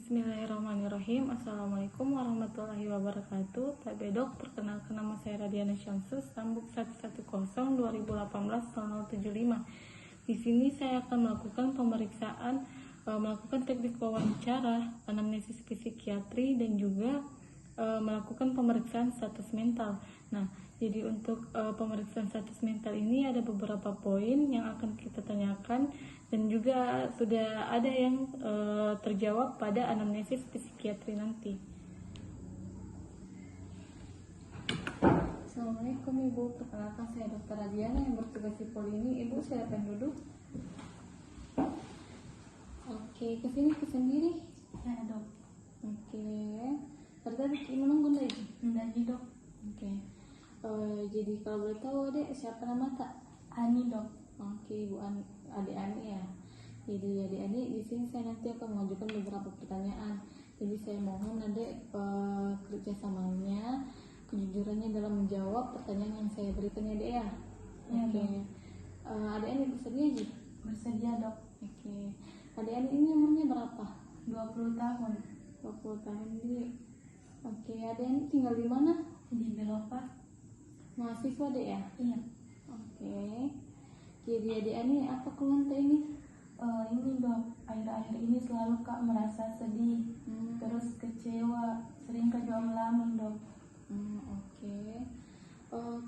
Bismillahirrahmanirrahim. Assalamualaikum warahmatullahi wabarakatuh. Tabedok, perkenalkan nama saya Radiana Syamsus, Tambuk 110-2018-0075. Di sini saya akan melakukan pemeriksaan, melakukan teknik wawancara, anamnesis psikiatri, dan juga melakukan pemeriksaan status mental. Nah, jadi untuk pemeriksaan status mental ini ada beberapa poin yang akan kita tanyakan, dan juga sudah ada yang terjawab pada anamnesis psikiatri nanti. Assalamualaikum Ibu, perkenalkan saya Dr. Radiana yang bertugas di Poli ini. Ibu silakan duduk. Oke, kesini sendiri? Ya dok. Oke, tadi menunggu lagi? Lagi dok. Oke. Jadi kalau boleh tahu Dek, siapa nama tak? Ani dok. Oke, Ibu Adik Ani ya. Jadi Adik Ani, di sini saya nanti akan mengajukan beberapa pertanyaan. Jadi saya mohon Adik kerjasamanya, kejujurannya dalam menjawab pertanyaan yang saya berikan ya Dek ya. Ya, Oke. Adik Ani bersedia Ji? Bersedia dok. Oke. Adik Ani ini umurnya berapa? 20 tahun. 20 tahun Di. Oke, Adik Ani tinggal di mana? Di Belopa. Mahasiswa Dek ya? Iya. Oke. Jadi Adik Ani apa keluhan Teh ini? Ini dok, akhir-akhir ini selalu kak merasa sedih, terus kecewa, sering kedua melamun dok. Oke.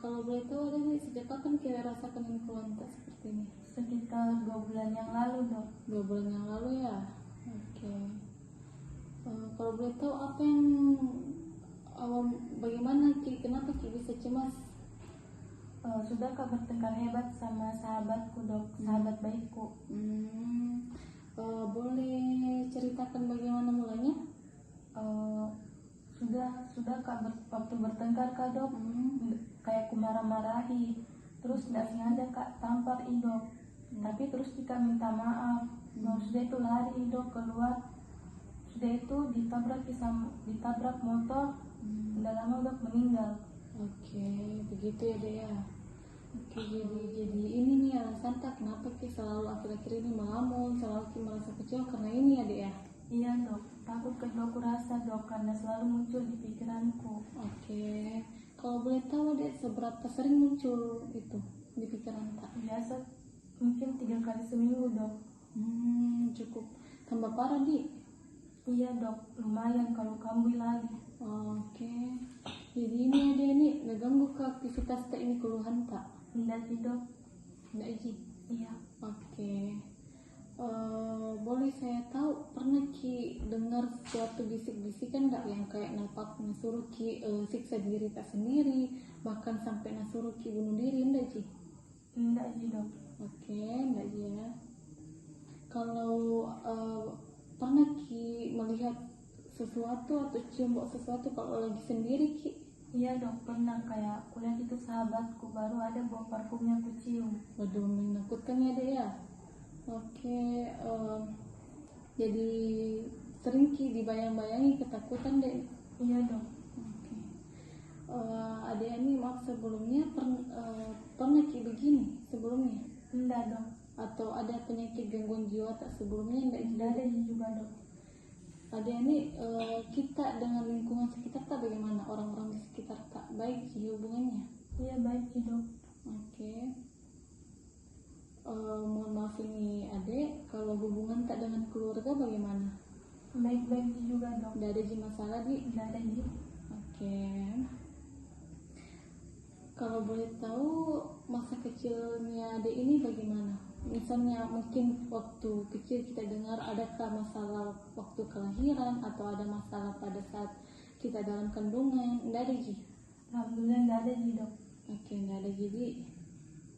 Kalau boleh tahu Adik sejak kapan kira rasakan ini keluhan tak seperti ini? Sekitar 2 bulan yang lalu dok. 2 bulan yang lalu ya? Oke. Kalau boleh tahu apa yang bagaimana kenapa Ki bisa cemas? Sudah kak bertengkar hebat sama sahabatku dok, sahabat baikku. Boleh ceritakan bagaimana mulanya? Sudah kak waktu bertengkar kak dok, kayak ku marah-marahi, terus tidak sengaja kak tampar dok, tapi terus kita minta maaf. Sudah itu lari dok keluar, sudah itu ditabrak motor, tidak lama dok meninggal. Oke, begitu ya Dek ya. Oke, jadi ini nih alasan tak kenapa Ki selalu akhir-akhir ini melamun, selalu Ki merasa kecewa karena ini ya Dek ya. Iya dok, takut kedua aku rasa dok, karena selalu muncul di pikiranku. Oke, kalau boleh tahu Dek seberapa sering muncul itu di pikiran tak? Biasa mungkin 3 kali seminggu dok. Cukup tambah parah Di. Iya dok, lumayan kalau kambuh lagi. Oke, jadi ini ada ini ngeganggu ke aktivitas tak ini keluhan tak? Tidak sih dok. Tidak Ji. Iya. Oke. Boleh saya tahu pernah Ki dengar suatu bisik-bisikan nggak yang kayak nasuruh Ki siksa diri tak sendiri, bahkan sampai nasuruh Ki bunuh diri, enggak Ji? Tidak sih dok. Oke, enggak Ji ya. Kalau pernah Ki melihat sesuatu atau cium bau sesuatu kalau lagi sendiri Ki? Iya dok, pernah kayak kuliah itu sahabatku baru ada bau parfumnya aku cium. Waduh, menakutkan ya Dek ya. Oke, jadi sering Ki dibayang-bayangi ketakutan Dek. Iya dok. Oke. Adek ini maaf sebelumnya pernah Ki begini sebelumnya? Enggak dok. Atau ada penyakit gangguan jiwa tak sebelumnya? Enggak ada juga dok. Ada ini kita dengan lingkungan sekitar tak bagaimana? Orang-orang di sekitar tak baik sih hubungannya? Iya baik sih dok. Oke. Mohon maaf ini Adek, kalau hubungan tak dengan keluarga bagaimana? Baik-baik sih juga dok. Tidak ada masalah Di? Tidak ada sih. Oke. Kalau boleh tahu masa kecilnya Adek ini bagaimana? Misalnya mungkin waktu kecil kita dengar adakah masalah waktu kelahiran atau ada masalah pada saat kita dalam kandungan? Tidak ada Ji? Alhamdulillah tidak ada sih dok. Oke, tidak ada Ji.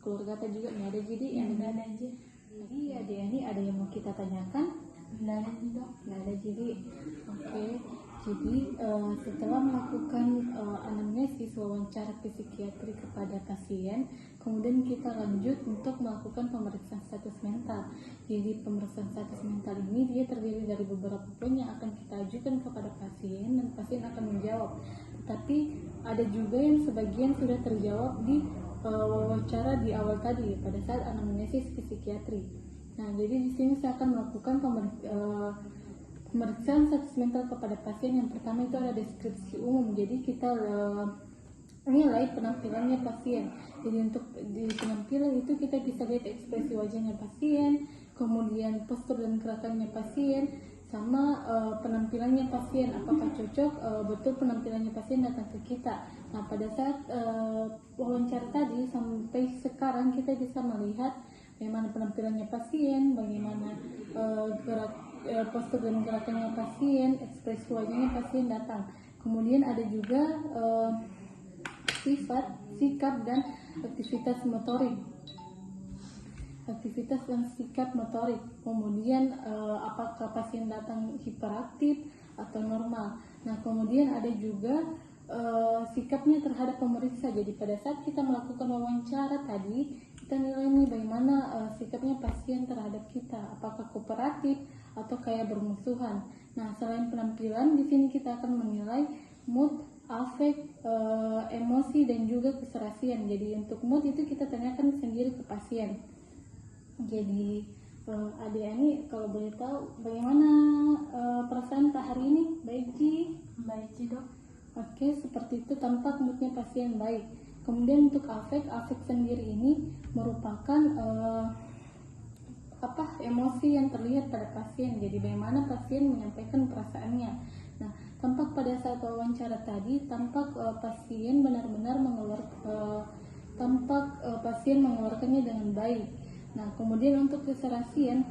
Keluarga kita juga tidak ada Ji? Yang tidak ada sih. Jadi Adek ini ada yang mau kita tanyakan? Tidak ada sih dok. Tidak ada Ji. Oke. Jadi setelah melakukan anamnesis wawancara psikiatri kepada pasien, kemudian kita lanjut untuk melakukan pemeriksaan status mental. Jadi pemeriksaan status mental ini dia terdiri dari beberapa poin yang akan kita ajukan kepada pasien dan pasien akan menjawab. Tetapi ada juga yang sebagian sudah terjawab di wawancara di awal tadi pada saat anamnesis psikiatri. Nah, jadi di sini saya akan melakukan pemeriksaan status mental kepada pasien yang pertama itu ada deskripsi umum. Jadi kita nilai penampilannya pasien. Jadi untuk di penampilan itu kita bisa lihat ekspresi wajahnya pasien, kemudian postur dan gerakannya pasien, sama penampilannya pasien, apakah cocok betul penampilannya pasien datang ke kita. Nah, pada saat wawancara tadi sampai sekarang kita bisa melihat bagaimana penampilannya pasien, bagaimana postur dan gerakannya pasien, ekspresi wajahnya pasien datang. Kemudian ada juga sifat, sikap, dan aktivitas motorik. Aktivitas dan sikap motorik. Kemudian apakah pasien datang hiperaktif atau normal. Nah, kemudian ada juga sikapnya terhadap pemeriksa. Jadi pada saat kita melakukan wawancara tadi, kita nilai nih bagaimana sikapnya pasien terhadap kita, apakah kooperatif atau kayak bermusuhan. Nah, selain penampilan, di sini kita akan menilai mood, afek, emosi, dan juga keserasian. Jadi untuk mood itu kita tanyakan sendiri ke pasien. Jadi Adik Ani, kalau boleh tahu bagaimana perasaan Kak hari ini? Baik Ji? Baik Ji dok. Oke, seperti itu tampak moodnya pasien baik. Kemudian untuk afek sendiri ini merupakan emosi yang terlihat pada pasien. Jadi bagaimana pasien menyampaikan perasaannya. Nah, tampak pada saat wawancara tadi, tampak pasien benar-benar pasien mengeluarkannya dengan baik. Nah, kemudian untuk keserasian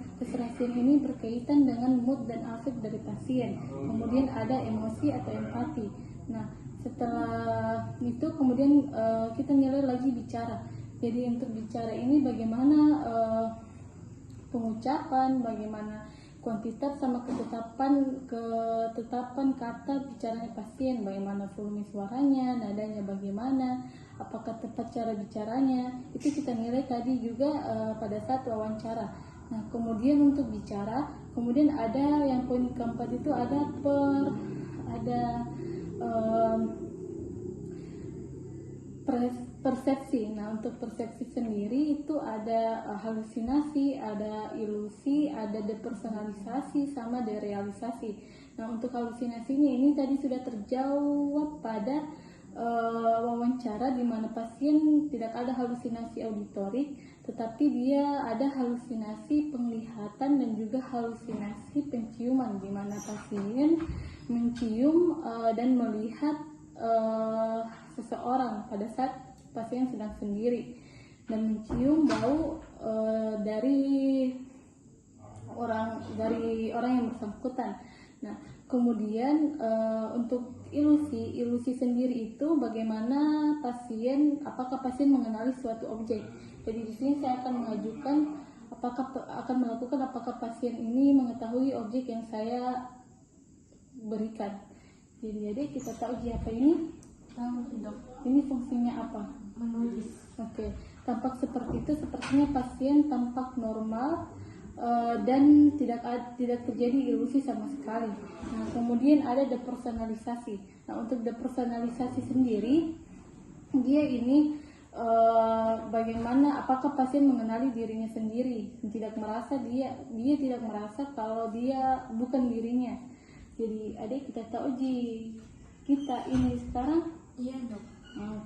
ini berkaitan dengan mood dan afek dari pasien. Kemudian ada emosi atau empati. Nah, setelah itu kemudian kita nilai lagi bicara. Jadi untuk bicara ini bagaimana pengucapan, bagaimana kuantitas sama ketetapan kata bicaranya pasien, bagaimana volume suaranya, nadanya bagaimana, apakah tepat cara bicaranya, itu kita nilai tadi juga pada saat wawancara. Nah, kemudian untuk bicara, kemudian ada yang poin keempat itu ada persepsi. Nah, untuk persepsi sendiri itu ada halusinasi, ada ilusi, ada depersonalisasi, sama derealisasi. Nah, untuk halusinasinya ini tadi sudah terjawab pada wawancara, di mana pasien tidak ada halusinasi auditorik, tetapi dia ada halusinasi penglihatan dan juga halusinasi penciuman, di mana pasien mencium dan melihat seseorang pada saat pasien sedang sendiri, dan mencium bau dari orang yang bersangkutan. Nah, kemudian untuk ilusi sendiri itu bagaimana apakah pasien mengenali suatu objek. Jadi di sini saya akan mengajukan apakah pasien ini mengetahui objek yang saya berikan. Jadi kita tahu apa ini? Tahu dok. Ini fungsinya apa? Menulis. Oke, tampak seperti itu. Sepertinya pasien tampak normal dan tidak terjadi ilusi sama sekali. Nah, kemudian ada depersonalisasi. Nah, untuk depersonalisasi sendiri, dia ini bagaimana apakah pasien mengenali dirinya sendiri, dia tidak merasa kalau dia bukan dirinya. Jadi adik, kita tahu kita ini sekarang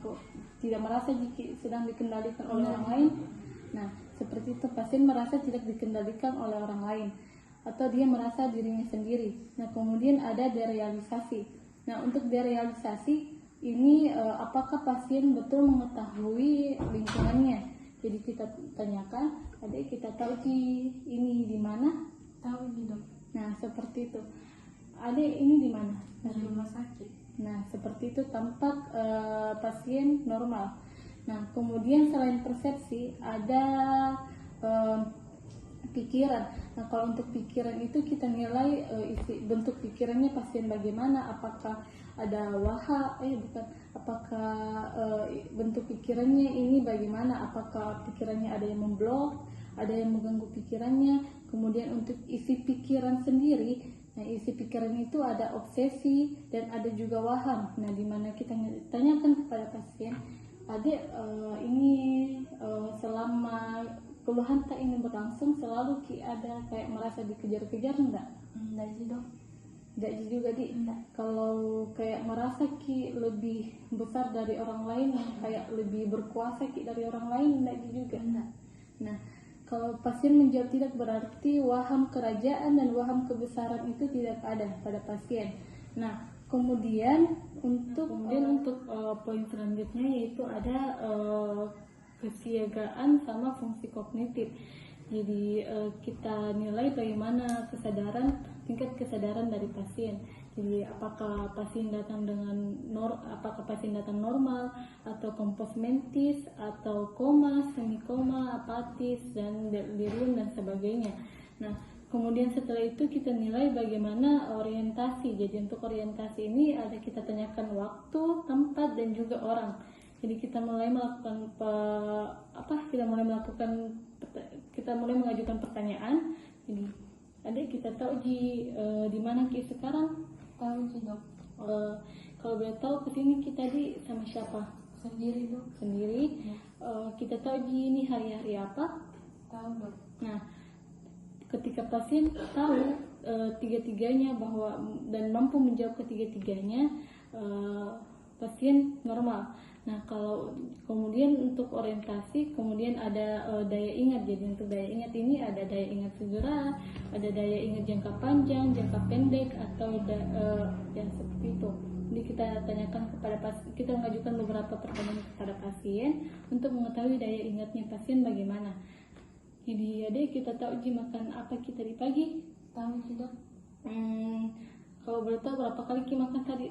kok tidak merasa sedang dikendalikan oleh orang lain. Nah, seperti itu, pasien merasa tidak dikendalikan oleh orang lain atau dia merasa dirinya sendiri. Nah, kemudian ada derealisasi. Nah, untuk derealisasi ini apakah pasien betul mengetahui lingkungannya. Jadi kita tanyakan, adik, kita tahu ini di mana? Tahu ini dok. Nah, seperti itu. Adik, ini di mana? Dari rumah sakit. Nah, seperti itu tampak pasien normal. Nah, kemudian selain persepsi ada pikiran. Nah, kalau untuk pikiran itu kita nilai bentuk pikirannya pasien bagaimana, apakah ada apakah bentuk pikirannya ini bagaimana, apakah pikirannya ada yang memblok, ada yang mengganggu pikirannya. Kemudian untuk isi pikiran sendiri, nah isi pikiran itu ada obsesi dan ada juga waham. Nah, di mana kita tanyakan kepada pasien, adik, ini selama keluhan tak ini berlangsung selalu ada kayak merasa dikejar-kejar enggak? Enggak sih dok. Tidak juga di. Enggak. Kalau kayak merasa ki lebih besar dari orang lain, kayak lebih berkuasa ki dari orang lain, tidak juga. Enggak. Nah, kalau pasien menjawab tidak, berarti waham kerajaan dan waham kebesaran itu tidak ada pada pasien. Nah, kemudian untuk poin selanjutnya yaitu ada kesiagaan sama fungsi kognitif. Jadi kita nilai bagaimana tingkat kesadaran dari pasien. Jadi apakah pasien datang normal atau kompos mentis atau koma, semi koma, apatis dan delirium dan sebagainya. Nah, kemudian setelah itu kita nilai bagaimana orientasi. Jadi untuk orientasi ini ada kita tanyakan waktu, tempat dan juga orang. Jadi kita mulai mengajukan pertanyaan. Jadi adik, kita tahu di mana ki sekarang? Tahu sih dok. Kalau boleh tahu kesini kita sama siapa? Sendiri dok. Sendiri. Kita tahu ini hari-hari apa? Tahu dok. Nah, ketika pasien tahu tiga-tiganya dan mampu menjawab ketiga-tiganya, pasien normal. Nah, kalau kemudian untuk orientasi, kemudian ada daya ingat. Jadi untuk daya ingat ini ada daya ingat segera, ada daya ingat jangka panjang, jangka pendek, atau yang seperti itu. Jadi kita tanyakan kita mengajukan beberapa pertanyaan kepada pasien untuk mengetahui daya ingatnya pasien bagaimana. Jadi adik, kita tahu makan apa kita di pagi? Tahu sih dok. Kalau boleh tahu berapa kali makan tadi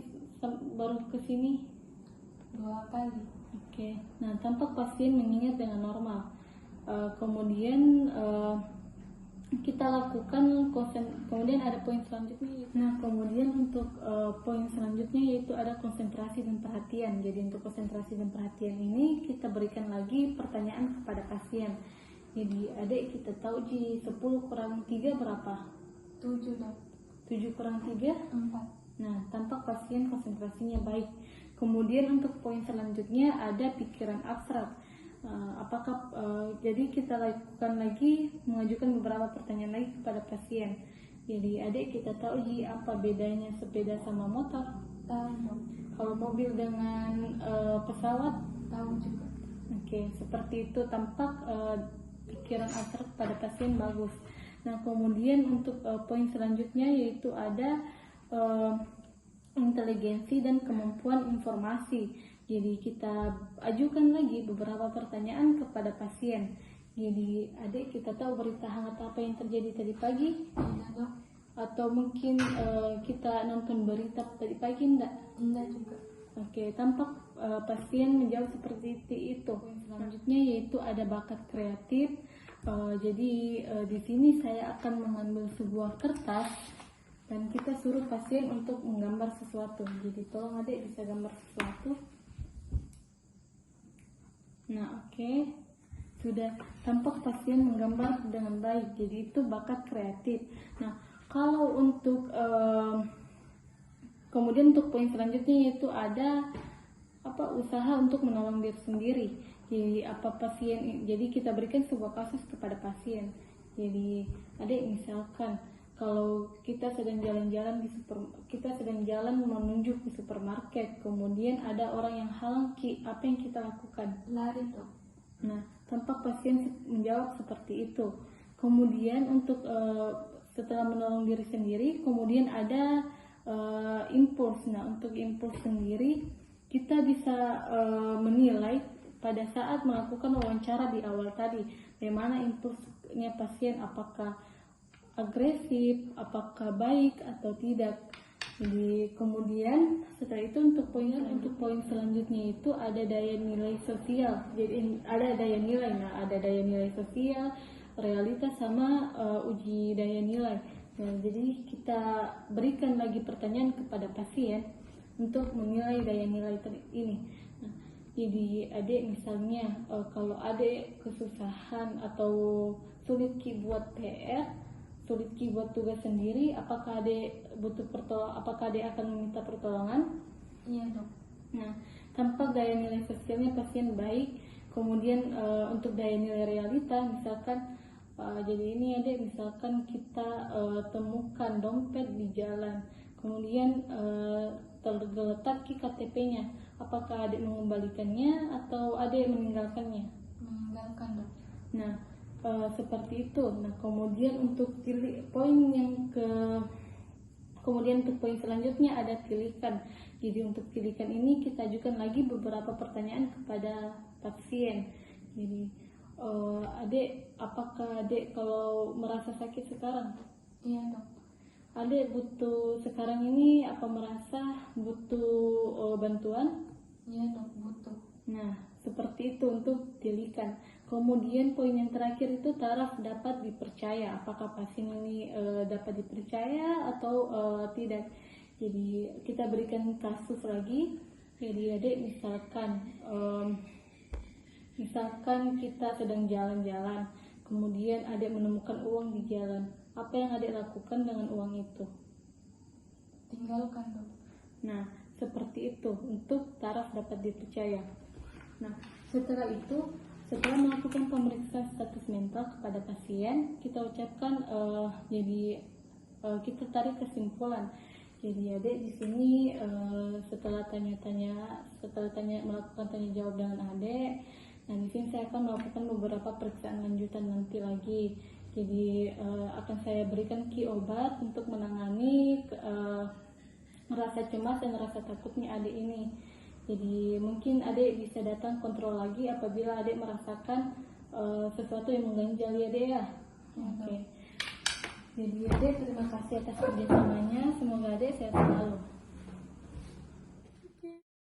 baru kesini? 2 kali. Oke. Nah, tampak pasien mengingat dengan normal. Kemudian kita lakukan kemudian ada poin selanjutnya. Nah, kemudian untuk poin selanjutnya yaitu ada konsentrasi dan perhatian. Jadi untuk konsentrasi dan perhatian ini kita berikan lagi pertanyaan kepada pasien. Jadi adik, kita tahu 10 kurang 3 berapa? 7 dok. 7 kurang 3? 4. Nah, tampak pasien konsentrasinya baik. Kemudian untuk poin selanjutnya ada pikiran abstrak. Jadi kita lakukan lagi, mengajukan beberapa pertanyaan lagi kepada pasien. Jadi adik, kita tahu apa bedanya sepeda sama motor? Tahu dok. Kalau mobil dengan pesawat? Tahu juga. Oke, seperti itu tampak pikiran abstrak pada pasien bagus. Nah, kemudian untuk poin selanjutnya yaitu ada inteligensi dan kemampuan informasi. Jadi kita ajukan lagi beberapa pertanyaan kepada pasien. Jadi adik, kita tahu berita hangat apa yang terjadi tadi pagi? Iya dok. Atau mungkin kita nonton berita tadi pagi enggak? Enggak juga. Oke, tampak pasien menjawab seperti itu. Selanjutnya yaitu ada bakat kreatif. Jadi di sini saya akan mengambil sebuah kertas dan kita suruh pasien untuk menggambar sesuatu. Jadi tolong adik bisa gambar sesuatu. Nah, oke. Sudah tampak pasien menggambar dengan baik. Jadi itu bakat kreatif. Nah, kalau untuk kemudian untuk poin selanjutnya yaitu ada usaha untuk menolong diri sendiri. Jadi kita berikan sebuah kasus kepada pasien. Jadi adik, misalkan kalau kita sedang jalan-jalan kita sedang jalan menuju ke supermarket, kemudian ada orang yang halang apa yang kita lakukan? Lari dok. Nah, tampak pasien menjawab seperti itu. Kemudian untuk setelah menolong diri sendiri, kemudian ada impuls. Nah, untuk impuls sendiri kita bisa menilai pada saat melakukan wawancara di awal tadi, bagaimana impulsnya pasien, apakah agresif, apakah baik atau tidak. Jadi kemudian setelah itu untuk poin selanjutnya itu ada daya nilai sosial. Jadi ada daya nilai. Nah, ada daya nilai sosial, realitas sama uji daya nilai. Nah, jadi kita berikan lagi pertanyaan kepada pasien untuk menilai daya nilai ini. Nah, jadi adik misalnya kalau adik kesusahan atau sulit buat PR, sulit buat tugas sendiri, apakah adik akan meminta pertolongan? Iya dok. Nah, tampak daya nilai sosialnya pasien baik. Kemudian untuk daya nilai realita, misalkan jadi ini adik, misalkan kita temukan dompet di jalan, kemudian tergeletak di KTP-nya. Apakah adik mengembalikannya atau adik meninggalkannya? Meninggalkan, Dok. Nah, seperti itu. Nah, kemudian untuk poin selanjutnya ada tilikan. Jadi untuk tilikan ini kita ajukan lagi beberapa pertanyaan kepada pasien. Jadi adik, apakah adik kalau merasa sakit sekarang? Iya, Dok. Adik butuh sekarang ini merasa butuh bantuan? Iya, Dok, butuh. Nah, seperti itu untuk tilikan. Kemudian poin yang terakhir itu taraf dapat dipercaya. Apakah pasien ini dapat dipercaya atau tidak? Jadi kita berikan kasus lagi. Jadi adik misalkan kita sedang jalan-jalan, kemudian adik menemukan uang di jalan. Apa yang adik lakukan dengan uang itu? Tinggalkan, Dok. Nah, seperti itu untuk taraf dapat dipercaya. Nah, setelah melakukan pemeriksaan status mental kepada pasien, kita ucapkan kita tarik kesimpulan. Jadi adik di sini setelah melakukan tanya jawab dengan adik, nah di sini saya akan melakukan beberapa periksaan lanjutan nanti lagi. Jadi akan saya berikan obat untuk menangani rasa cemas dan rasa takutnya adik ini. Jadi mungkin adik bisa datang kontrol lagi apabila adik merasakan sesuatu yang mengganjal ya adik ya. Oke. Jadi adik terima kasih atas kerjasamanya. Semoga adik sehat selalu.